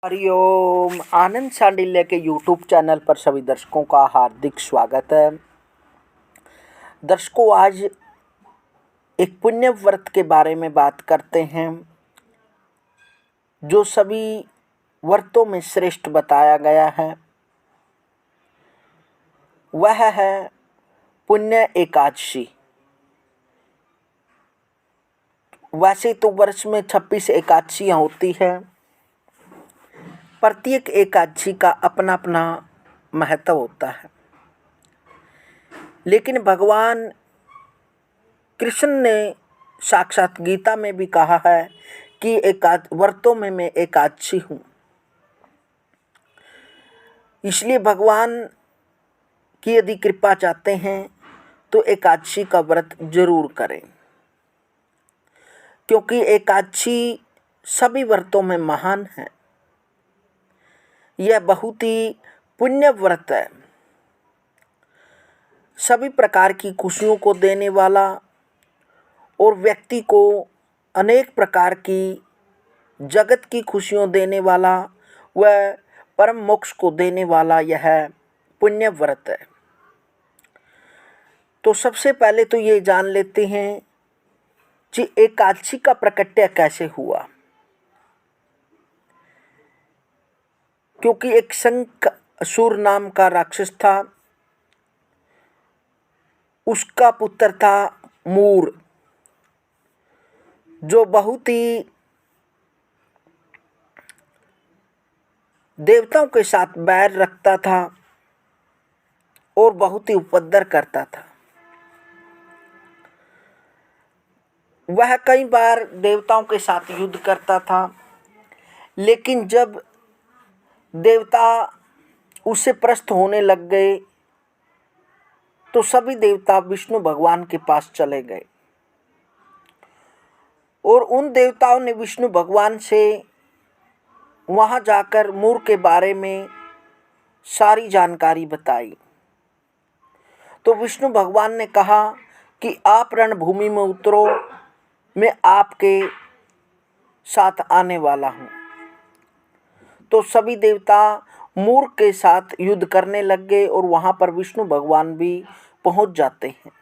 हरिओम। आनंद सांडिल्य के YouTube channel पर सभी दर्शकों का हार्दिक स्वागत है। दर्शकों, आज एक पुण्य व्रत के बारे में बात करते हैं जो सभी व्रतों में श्रेष्ठ बताया गया है। वह है पुण्य एकादशी। वैसे तो वर्ष में 26 एकादशियाँ होती हैं। प्रत्येक एकादशी का अपना अपना महत्व होता है, लेकिन भगवान कृष्ण ने साक्षात गीता में भी कहा है कि व्रतों में मैं एकादशी हूँ। इसलिए भगवान की यदि कृपा चाहते हैं तो एकादशी का व्रत जरूर करें, क्योंकि एकादशी सभी व्रतों में महान है। यह बहुत ही पुण्य व्रत है। सभी प्रकार की खुशियों को देने वाला और व्यक्ति को अनेक प्रकार की जगत की खुशियों देने वाला व परम मोक्ष को देने वाला यह पुण्य व्रत है। तो सबसे पहले तो ये जान लेते हैं कि एकादशी का प्रकट्य कैसे हुआ। क्योंकि एक शंखासुर नाम का राक्षस था, उसका पुत्र था मूर, जो बहुत ही देवताओं के साथ बैर रखता था और बहुत ही उपद्रव करता था। वह कई बार देवताओं के साथ युद्ध करता था, लेकिन जब देवता उससे पृष्ठ होने लग गए तो सभी देवता विष्णु भगवान के पास चले गए और उन देवताओं ने विष्णु भगवान से वहाँ जाकर मूर के बारे में सारी जानकारी बताई। तो विष्णु भगवान ने कहा कि आप रणभूमि में उतरो, मैं आपके साथ आने वाला हूँ। तो सभी देवता मूर के साथ युद्ध करने लग गए और वहाँ पर विष्णु भगवान भी पहुँच जाते हैं।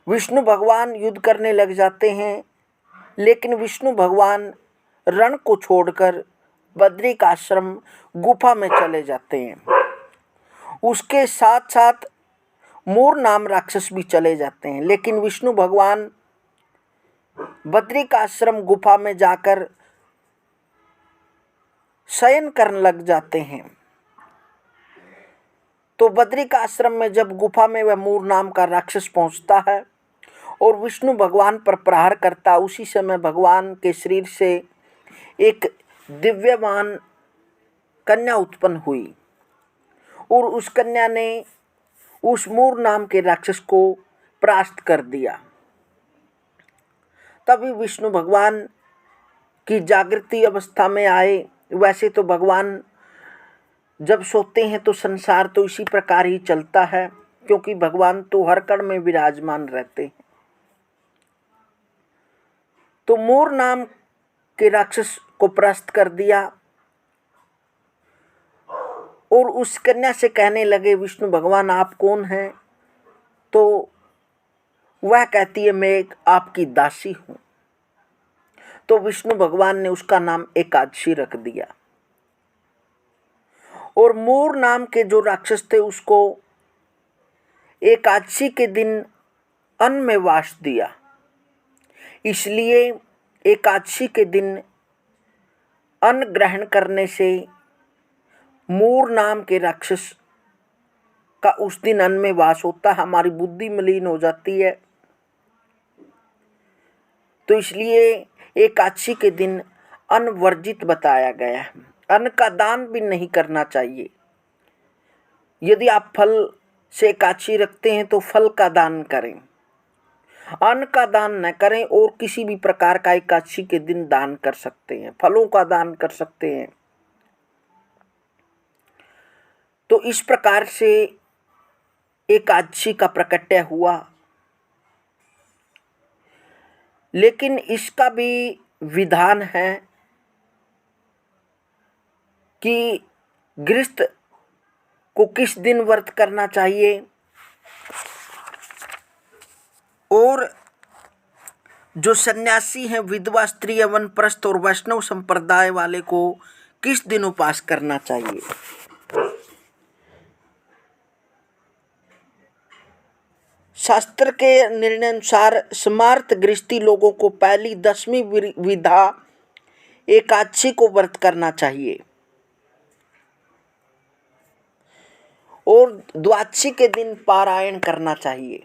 विष्णु भगवान युद्ध करने लग जाते हैं, लेकिन विष्णु भगवान रण को छोड़कर बद्रिक आश्रम गुफा में चले जाते हैं। उसके साथ साथ मूर नाम राक्षस भी चले जाते हैं, लेकिन विष्णु भगवान बद्रिक आश्रम गुफा में जाकर शयन करने लग जाते हैं। तो बद्रिक आश्रम में जब गुफा में वह मूर नाम का राक्षस पहुंचता है और विष्णु भगवान पर प्रहार करता, उसी समय भगवान के शरीर से एक दिव्यमान कन्या उत्पन्न हुई और उस कन्या ने उस मूर नाम के राक्षस को परास्त कर दिया। तभी विष्णु भगवान की जागृति अवस्था में आए। वैसे तो भगवान जब सोते हैं तो संसार तो इसी प्रकार ही चलता है, क्योंकि भगवान तो हर कण में विराजमान रहते हैं। तो मूर नाम के राक्षस को परास्त कर दिया और उस कन्या से कहने लगे, विष्णु भगवान आप कौन हैं? तो वह कहती है, मैं एक आपकी दासी हूँ। तो विष्णु भगवान ने उसका नाम एकादशी रख दिया और मूर नाम के जो राक्षस थे उसको एकादशी के दिन अन्न में वास दिया। इसलिए एकादशी के दिन अन्न ग्रहण करने से मूर नाम के राक्षस का उस दिन अन्न में वास होता है, हमारी बुद्धि मलिन हो जाती है। तो इसलिए एकादशी के दिन अन्न वर्जित बताया गया है। अन्न का दान भी नहीं करना चाहिए। यदि आप फल से एकादशी रखते हैं तो फल का दान करें, अन्न का दान न करें। और किसी भी प्रकार का एकादशी के दिन दान कर सकते हैं, फलों का दान कर सकते हैं। तो इस प्रकार से एकादशी का प्रकट्य हुआ। लेकिन इसका भी विधान है कि गृहस्थ को किस दिन व्रत करना चाहिए और जो सन्यासी हैं, विधवा स्त्री, वानप्रस्थ और वैष्णव संप्रदाय वाले को किस दिन उपवास करना चाहिए। शास्त्र के निर्णय अनुसार समर्थ गृहस्थी लोगों को पहली 10वीं विधा एकादशी को व्रत करना चाहिए और द्वादशी के दिन पारायण करना चाहिए।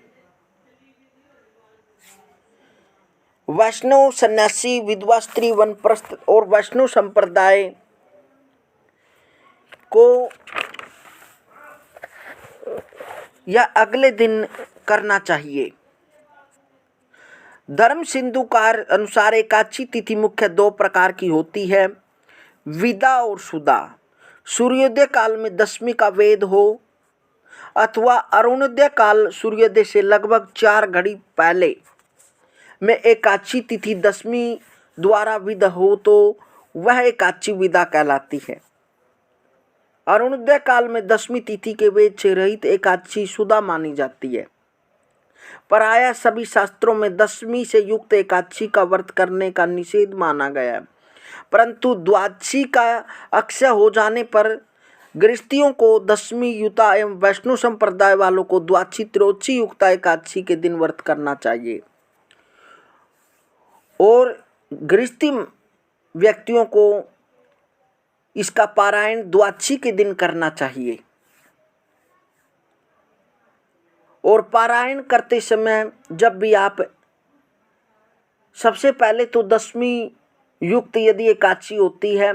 वैष्णव, सन्यासी, विधवा स्त्री, वानप्रस्थ और वैष्णव संप्रदाय को यह अगले दिन करना चाहिए। धर्म सिंधुकार अनुसार एकादशी तिथि मुख्य 2 प्रकार की होती है, विदा और सुदा। सूर्योदय काल में 10वीं का वेद हो अथवा अरुणोदय काल सूर्योदय से लगभग 4 घड़ी पहले में एकादशी तिथि 10वीं द्वारा विदा हो तो वह एकादशी विदा कहलाती है। अरुणोदय काल में 10वीं तिथि के वेद से रहित एकादशी सुदा मानी जाती है। प्रायः सभी शास्त्रों में 10वीं से युक्त एकादशी का व्रत करने का निषेध माना गया है, परंतु द्वादशी का अक्षय हो जाने पर गृहस्थियों को 10वीं युक्ता एवं वैष्णव संप्रदाय वालों को द्वादशी, त्रयोदशी युक्ता एकादशी के दिन व्रत करना चाहिए और गृहस्थी व्यक्तियों को इसका पारायण द्वादशी के दिन करना चाहिए। और पारायण करते समय जब भी आप सबसे पहले तो 10वीं युक्त यदि एकादशी होती है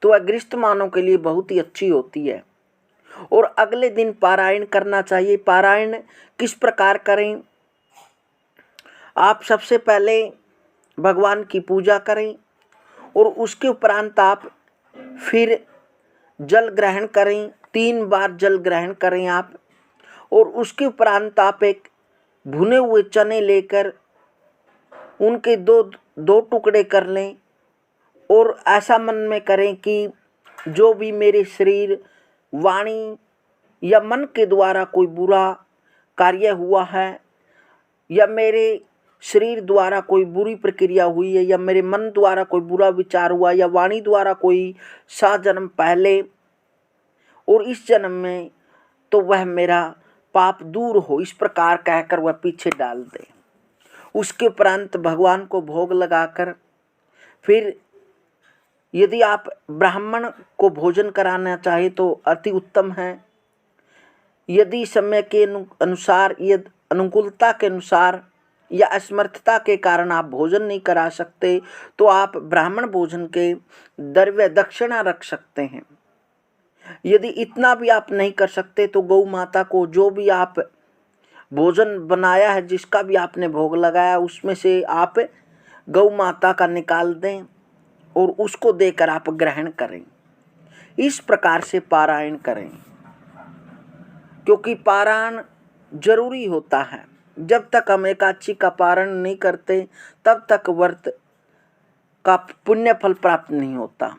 तो वह गृहस्थ मानव के लिए बहुत ही अच्छी होती है और अगले दिन पारायण करना चाहिए। पारायण किस प्रकार करें? आप सबसे पहले भगवान की पूजा करें और उसके उपरांत आप फिर जल ग्रहण करें, 3 बार जल ग्रहण करें आप, और उसके उपरांत आप एक भुने हुए चने लेकर उनके दो टुकड़े कर लें और ऐसा मन में करें कि जो भी मेरे शरीर, वाणी या मन के द्वारा कोई बुरा कार्य हुआ है या मेरे शरीर द्वारा कोई बुरी प्रक्रिया हुई है या मेरे मन द्वारा कोई बुरा विचार हुआ या वाणी द्वारा कोई 7 जन्म पहले और इस जन्म में, तो वह मेरा पाप दूर हो, इस प्रकार कहकर वह पीछे डाल दे। उसके उपरांत भगवान को भोग लगाकर फिर यदि आप ब्राह्मण को भोजन कराना चाहे तो अति उत्तम है। यदि समय के अनुसार, यदि अनुकूलता के अनुसार या असमर्थता के कारण आप भोजन नहीं करा सकते तो आप ब्राह्मण भोजन के द्रव्य दक्षिणा रख सकते हैं। यदि इतना भी आप नहीं कर सकते तो गौ माता को जो भी आप भोजन बनाया है, जिसका भी आपने भोग लगाया, उसमें से आप गौ माता का निकाल दें और उसको देकर आप ग्रहण करें। इस प्रकार से पारायण करें, क्योंकि पारायण जरूरी होता है। जब तक हम एकादशी का पारण नहीं करते तब तक व्रत का पुण्य फल प्राप्त नहीं होता।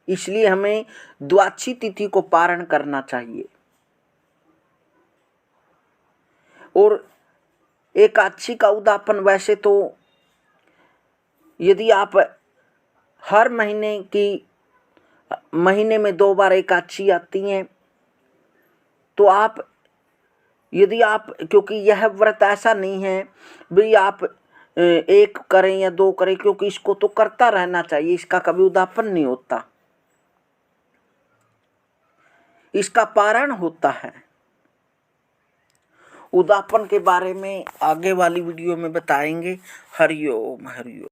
इसलिए हमें द्वादशी तिथि को पारण करना चाहिए। और एकादशी का उद्यापन वैसे तो यदि आप हर महीने में 2 बार एकादशी आती हैं तो आप यदि आप, क्योंकि यह व्रत ऐसा नहीं है भाई आप 1 करें या 2 करें, क्योंकि इसको तो करता रहना चाहिए, इसका कभी उद्यापन नहीं होता, इसका पारण होता है। उद्यापन के बारे में आगे वाली वीडियो में बताएंगे। हरि ओम हरि ओम।